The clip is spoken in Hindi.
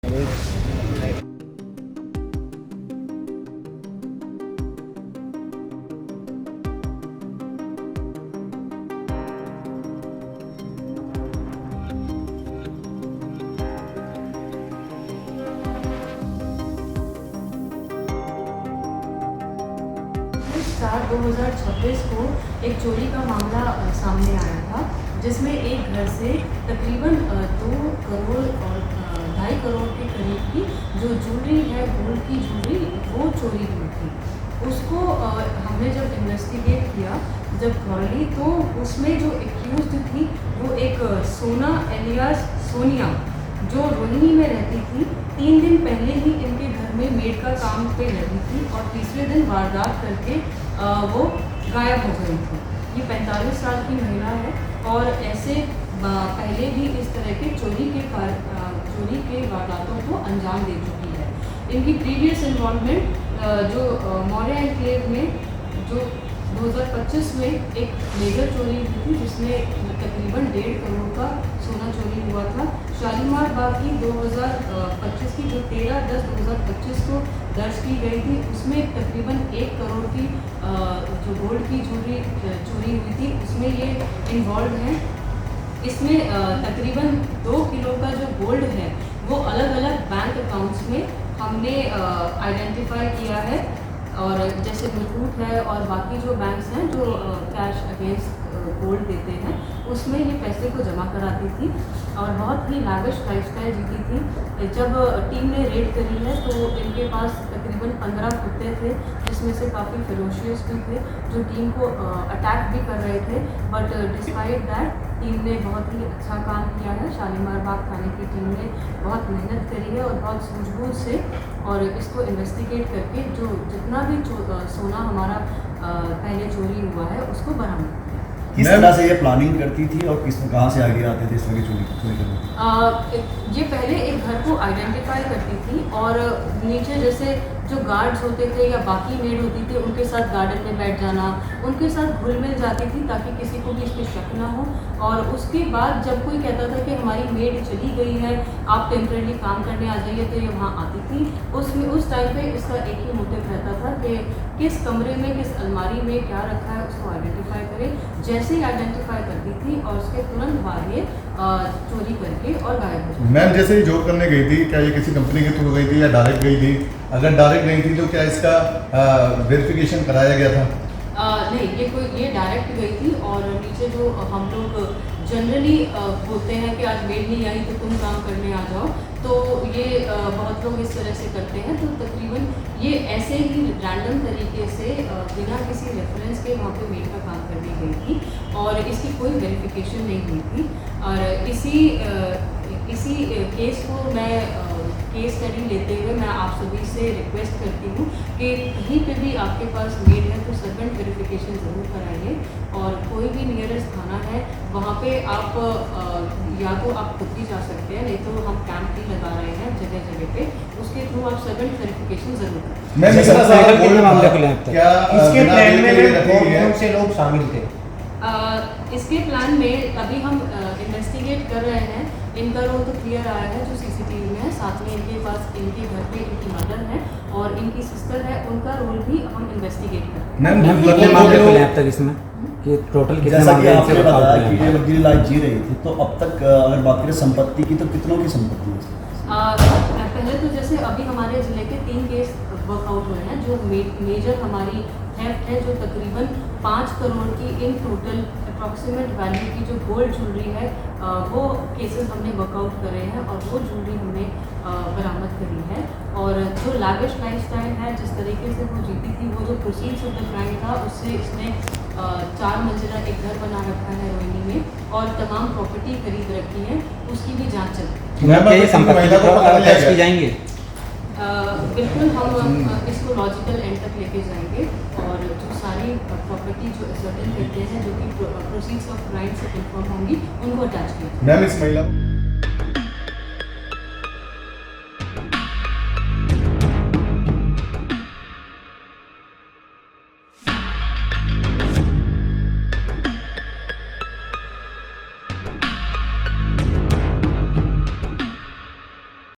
4 2026 को एक चोरी का मामला सामने आया था, जिसमें एक घर से तकरीबन 2 करोड़ और 2.5 करोड़ के करीब की जो ज्वेलरी है, गोल्ड की ज्वेलरी, वो चोरी हुई थी। उसको हमने जब इन्वेस्टिगेट किया जब थॉरली, तो उसमें जो एक्यूज्ड थी वो एक सोना एलियास सोनिया, जो रोहिणी में रहती थी। 3 दिन पहले ही इनके घर में मेड का काम पे लगी थी और तीसरे दिन वारदात करके वो गायब हो गई थी। ये 45 साल की महिला है और ऐसे पहले भी इस तरह के चोरी के वारदातों को अंजाम दे चुकी है। इनकी प्रीवियस इन्वॉल्वमेंट जो मौर्य एनक्लेव में जो 2025 में एक मेजर चोरी हुई थी, जिसमें तकरीबन 1.5 करोड़ का सोना चोरी हुआ था। शालीमार बाग की 2025 की जो 13/10/2025 को दर्ज की गई थी, उसमें तकरीबन 1 करोड़ की जो गोल्ड की ज्वेलरी चोरी हुई थी, उसमें ये इन्वॉल्व हैं। इसमें तकरीबन 2 किलो का जो गोल्ड है वो अलग अलग बैंक अकाउंट्स में हमने आइडेंटिफाई किया है। और जैसे मुथूट है और बाकी जो बैंक्स हैं जो कैश अगेंस्ट गोल्ड देते हैं, उसमें ये पैसे को जमा कराती थी और बहुत ही लाविश लाइफस्टाइल जीती थी। जब टीम ने रेड करी है तो इनके पास तकरीबन 15 कुत्ते थे, जिसमें से काफ़ी फेरोशियस भी थे, जो टीम को अटैक भी कर रहे थे। बट डिस्पाइट दैट टीम ने बहुत ही अच्छा काम किया है। शालीमार बाग थाने की टीम ने बहुत मेहनत करी है और बहुत सूझबूझ से और इसको इन्वेस्टिगेट करके जो जितना भी सोना हमारा पहले चोरी हुआ है उसको बरामद किया। किस तरह से ये प्लानिंग करती थी और कहाँ से आगे आते थे इस तरह की चोरी करने? ये पहले एक घर को आइडेंटिफाई करती थी और नीचे जैसे जो गार्ड्स होते थे या बाकी मेड होती थी, उनके साथ गार्डन में बैठ जाना, उनके साथ घुल मिल जाती थी ताकि किसी को भी इस पर शक ना हो। और उसके बाद जब कोई कहता था कि हमारी मेड चली गई है, आप टेम्परेरी काम करने आ जाइए, तो ये वहाँ आती थी। उस टाइम पे इसका एक ही मोटिव रहता था कि किस कमरे में, किस अलमारी में क्या रखा है उसको आइडेंटिफाई करें। जैसे ही आइडेंटिफाई करती थी और उसके तुरंत बाद ये चोरी करके और गायब हो जाती। मैम, जैसे जॉब करने गई थी, क्या ये किसी कंपनी के थ्रू गई थी या डायरेक्ट गई थी? अगर डायरेक्ट गई थी तो क्या इसका वेरिफिकेशन कराया गया था? नहीं, ये डायरेक्ट गई थी और नीचे जो हम लोग जनरली बोलते हैं कि आज मेड नहीं आई तो तुम काम करने आ जाओ, तो ये बहुत लोग इस तरह से करते हैं। तो तकरीबन ये ऐसे ही रैंडम तरीके से बिना किसी रेफरेंस के वहाँ पे मेड का काम करने गई थी और इसकी कोई वेरिफिकेशन नहीं हुई थी। और इसी केस को मैं केस स्टडी लेते हुए मैं आप सभी से रिक्वेस्ट करती हूँ कि कहीं पे भी आपके पास मेड है तो सर्वेंट वेरिफिकेशन ज़रूर कराइए। और कोई भी नियरेस्ट थाना है वहाँ पे आप या तो आप खुद भी जा सकते हैं, नहीं तो हम कैंप भी लगा रहे हैं जगह जगह पे, उसके थ्रू आप सर्वेंट वेरिफिकेशन ज़रूर करें। मैं क्या इसके प्लान में कौन से लोग शामिल थे? इसके प्लान में अभी हम इन्वेस्टिगेट कर रहे हैं। इनका रोल तो क्लियर आया है जो सीसीटीवी में है, साथ में इनके पास इनके घर पे इनकी मदर है और इनकी सिस्टर है, उनका रोल भी हम इन्वेस्टिगेट कर रहे हैं। मैम, कितने मामले खुले हैं अब तक इसमें कि टोटल कितने जैसा कि मामले आपने हैं? बताया कि ये लग्जरी लाइफ जी रही थी, तो अब तक अगर बात करें संपत्ति की तो कितनों की संपत्ति है? पहले तो जैसे अभी हमारे ज़िले के 3 केस वर्कआउट हुए हैं जो मेजर हमारी थेफ्ट है, जो तकरीबन 5 करोड़ की इन टोटल अप्रॉक्सीमेट वैल्यू की जो गोल्ड ज्वेलरी है, वो केसेस हमने वर्कआउट करे हैं और वो ज्वेलरी हमने बरामद करी है। और जो लाविश लाइफस्टाइल है, जिस तरीके से वो जीती थी, वो जो प्रोसीड्स ऑफ द क्राइम था, उससे इसने 4 मंजिला एक घर बना रखा है रोहिणी में और तमाम प्रॉपर्टी खरीद रखी है, उसकी भी जाँच चल रही है। क्या ये संपत्ति टैक्स की जाएंगे? बिल्कुल, हम इसको लॉजिकल एंड तक लेके जाएंगे और जो सारी प्रॉपर्टी जो असर्टेन करते हैं, जो कि प्रोसीड्स ऑफ क्राइम से कंफर्म होंगी, उनको अटैच किया। मैम, इस महिला